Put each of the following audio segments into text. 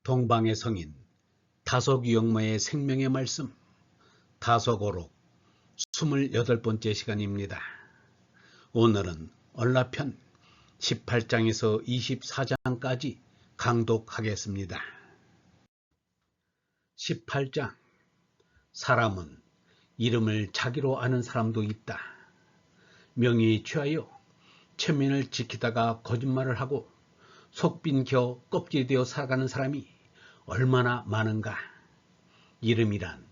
동방의 성인 다속유영모의 생명의 말씀 다속어록 28번째 시간입니다. 오늘은 언라편 18장에서 24장까지 강독하겠습니다. 18장 사람은 이름을 자기로 아는 사람도 있다. 명예에 취하여 체면을 지키다가 거짓말을 하고 속빈 겨 껍질이 되어 살아가는 사람이 얼마나 많은가. 이름이란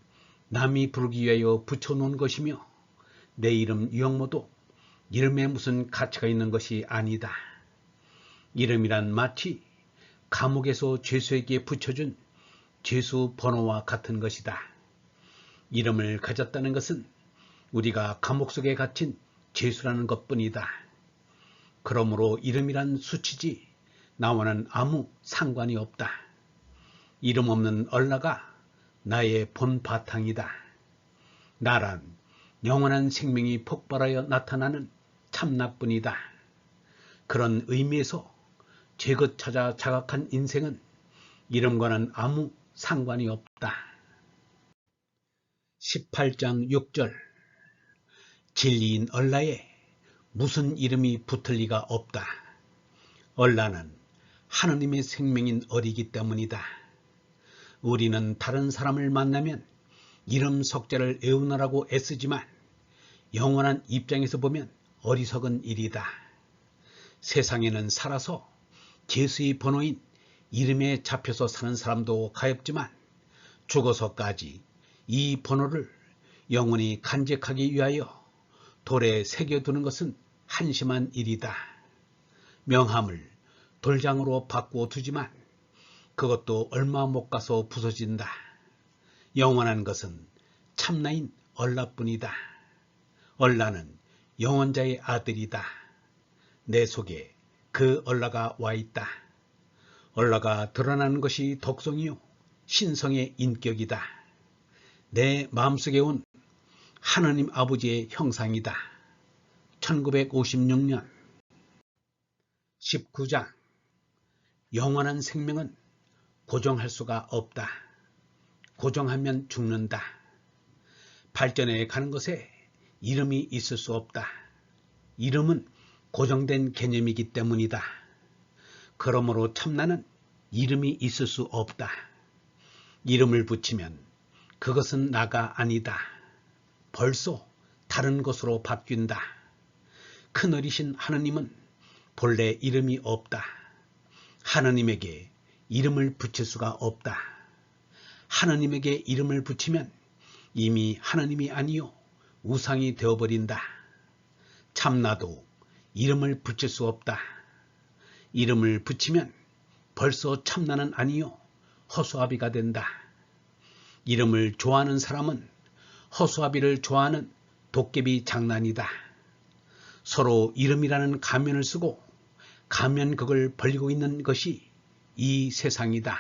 남이 부르기 위하여 붙여놓은 것이며 내 이름 유영모도 이름에 무슨 가치가 있는 것이 아니다. 이름이란 마치 감옥에서 죄수에게 붙여준 죄수 번호와 같은 것이다. 이름을 가졌다는 것은 우리가 감옥 속에 갇힌 죄수라는 것뿐이다. 그러므로 이름이란 수치지 나와는 아무 상관이 없다. 이름 없는 얼라가 나의 본 바탕이다. 나란 영원한 생명이 폭발하여 나타나는 참나뿐이다. 그런 의미에서 죄것 찾아 자각한 인생은 이름과는 아무 상관이 없다. 18장 6절 진리인 얼라에 무슨 이름이 붙을 리가 없다. 얼라는 하느님의 생명인 어리기 때문이다. 우리는 다른 사람을 만나면 이름 석자를 외우느라고 애쓰지만 영원한 입장에서 보면 어리석은 일이다. 세상에는 살아서 죄수의 번호인 이름에 잡혀서 사는 사람도 가엾지만 죽어서까지 이 번호를 영원히 간직하기 위하여 돌에 새겨두는 것은 한심한 일이다. 명함을 돌장으로 바꾸어 두지만 그것도 얼마 못 가서 부서진다. 영원한 것은 참나인 얼라뿐이다. 얼라는 영원자의 아들이다. 내 속에 그 얼라가 와 있다. 얼라가 드러나는 것이 독성이요 신성의 인격이다. 내 마음속에 온 하느님 아버지의 형상이다. 1956년 19장 영원한 생명은 고정할 수가 없다. 고정하면 죽는다. 발전해 가는 것에 이름이 있을 수 없다. 이름은 고정된 개념이기 때문이다. 그러므로 참나는 이름이 있을 수 없다. 이름을 붙이면 그것은 나가 아니다. 벌써 다른 것으로 바뀐다. 큰어리신 하느님은 본래 이름이 없다. 하느님에게 이름을 붙일 수가 없다. 하느님에게 이름을 붙이면 이미 하느님이 아니요 우상이 되어버린다. 참나도 이름을 붙일 수 없다. 이름을 붙이면 벌써 참나는 아니요 허수아비가 된다. 이름을 좋아하는 사람은 허수아비를 좋아하는 도깨비 장난이다. 서로 이름이라는 가면을 쓰고 가면극을 벌리고 있는 것이 이 세상이다.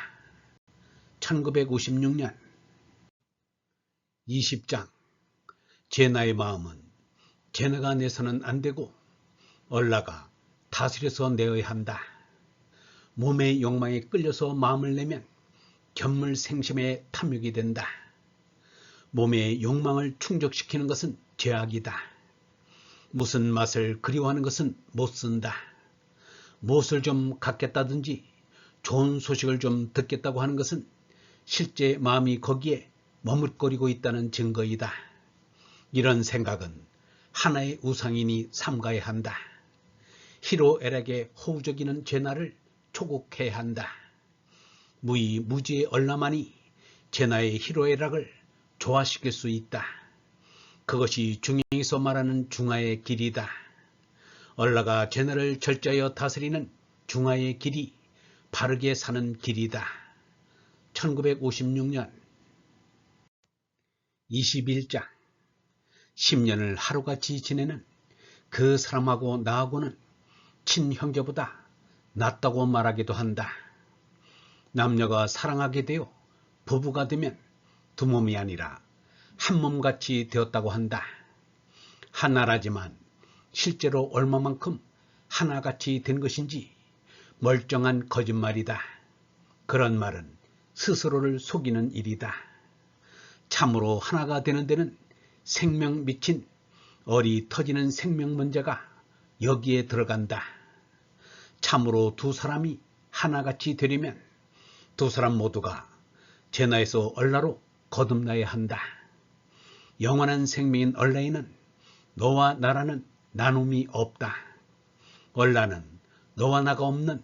1956년 20장 제나의 마음은 제나가 내서는 안 되고 얼라가 다스려서 내어야 한다. 몸의 욕망에 끌려서 마음을 내면 견물생심의 탐욕이 된다. 몸의 욕망을 충족시키는 것은 죄악이다. 무슨 맛을 그리워하는 것은 못 쓴다. 무엇을 좀 갖겠다든지 좋은 소식을 좀 듣겠다고 하는 것은 실제 마음이 거기에 머뭇거리고 있다는 증거이다. 이런 생각은 하나의 우상이니 삼가야 한다. 희로애락에 호우적이는 제나를 초국해야 한다. 무의무지의 얼라만이 제나의 희로애락을 조화시킬 수 있다. 그것이 중행에서 말하는 중화의 길이다. 얼라가 제나를 절제하여 다스리는 중화의 길이 바르게 사는 길이다. 1956년 21장 10년을 하루같이 지내는 그 사람하고 나하고는 친형제보다 낫다고 말하기도 한다. 남녀가 사랑하게 되어 부부가 되면 두 몸이 아니라 한 몸같이 되었다고 한다. 하나라지만 실제로 얼마만큼 하나같이 된 것인지 멀쩡한 거짓말이다. 그런 말은 스스로를 속이는 일이다. 참으로 하나가 되는 데는 생명 미친 어리 터지는 생명 문제가 여기에 들어간다. 참으로 두 사람이 하나같이 되려면 두 사람 모두가 제나에서 얼라로 거듭나야 한다. 영원한 생명인 얼라에는 너와 나라는 나눔이 없다. 얼라는 너와 나가 없는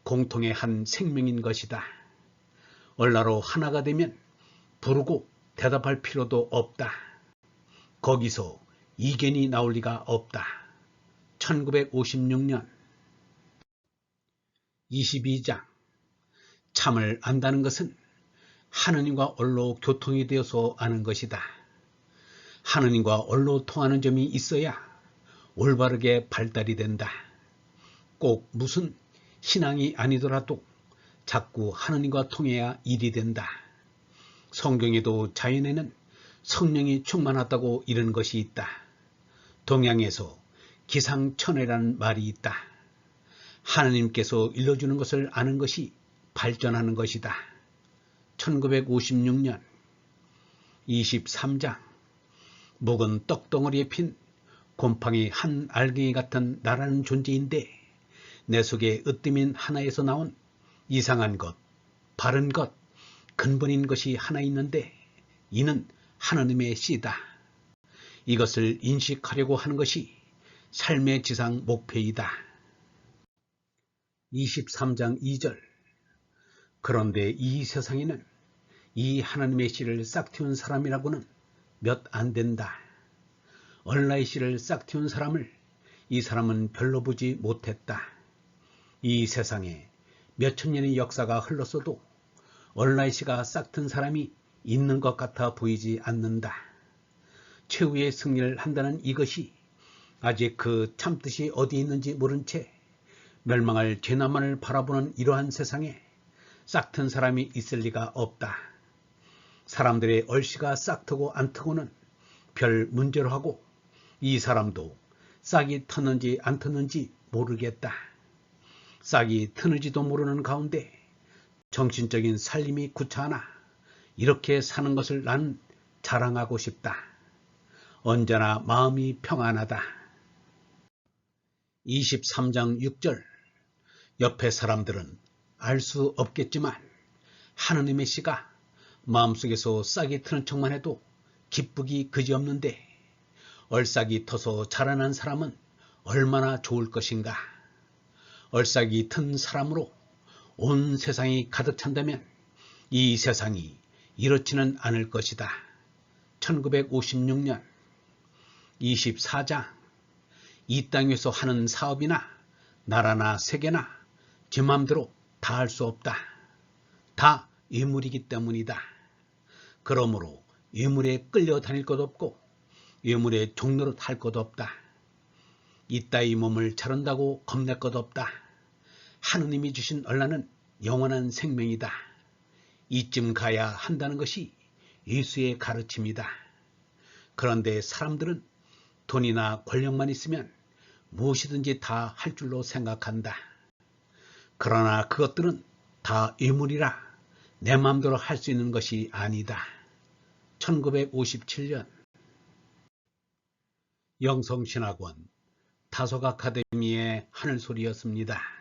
공통의 한 생명인 것이다. 얼라로 하나가 되면 부르고 대답할 필요도 없다. 거기서 이견이 나올 리가 없다. 1956년 22장 참을 안다는 것은 하느님과 얼로 교통이 되어서 아는 것이다. 하느님과 얼로 통하는 점이 있어야 올바르게 발달이 된다. 꼭 무슨 신앙이 아니더라도 자꾸 하느님과 통해야 일이 된다. 성경에도 자연에는 성령이 충만하다고 이런 것이 있다. 동양에서 기상천외라는 말이 있다. 하느님께서 일러주는 것을 아는 것이 발전하는 것이다. 1956년 23장 묵은 떡덩어리에 핀 곰팡이 한 알갱이 같은 나라는 존재인데 내 속에 으뜸인 하나에서 나온 이상한 것, 바른 것, 근본인 것이 하나 있는데 이는 하느님의 씨다. 이것을 인식하려고 하는 것이 삶의 지상 목표이다. 23장 2절 그런데 이 세상에는 이 하나님의 씨를 싹 틔운 사람이라고는 몇 안 된다. 얼라의 씨를 싹 틔운 사람을 이 사람은 별로 보지 못했다. 이 세상에 몇천 년의 역사가 흘렀어도 얼라의 씨가 싹 튼 사람이 있는 것 같아 보이지 않는다. 최후의 승리를 한다는 이것이 아직 그 참뜻이 어디 있는지 모른 채 멸망할 죄나만을 바라보는 이러한 세상에 싹튼 사람이 있을 리가 없다. 사람들의 얼씨가 싹트고 안 트고는 별 문제로 하고 이 사람도 싹이 트는지 안 트는지 모르겠다. 싹이 트는지도 모르는 가운데 정신적인 살림이 구차하나 이렇게 사는 것을 난 자랑하고 싶다. 언제나 마음이 평안하다. 23장 6절 옆에 사람들은 알 수 없겠지만 하느님의 씨가 마음속에서 싹이 트는 척만 해도 기쁘기 그지없는데 얼싹이 터서 자라난 사람은 얼마나 좋을 것인가. 얼싹이 튼 사람으로 온 세상이 가득 찬다면 이 세상이 이렇지는 않을 것이다. 1956년 24장 이 땅에서 하는 사업이나 나라나 세계나 제 맘대로 다 할 수 없다. 다 예물이기 때문이다. 그러므로 예물에 끌려다닐 것 없고 예물의 종노릇 할 것 없다. 이따위 몸을 자른다고 겁낼 것 없다. 하느님이 주신 얼라는 영원한 생명이다. 이쯤 가야 한다는 것이 예수의 가르침이다. 그런데 사람들은 돈이나 권력만 있으면 무엇이든지 다 할 줄로 생각한다. 그러나 그것들은 다 예물이라 내 마음대로 할 수 있는 것이 아니다. 1957년 영성신학원 다속 아카데미의 하늘소리였습니다.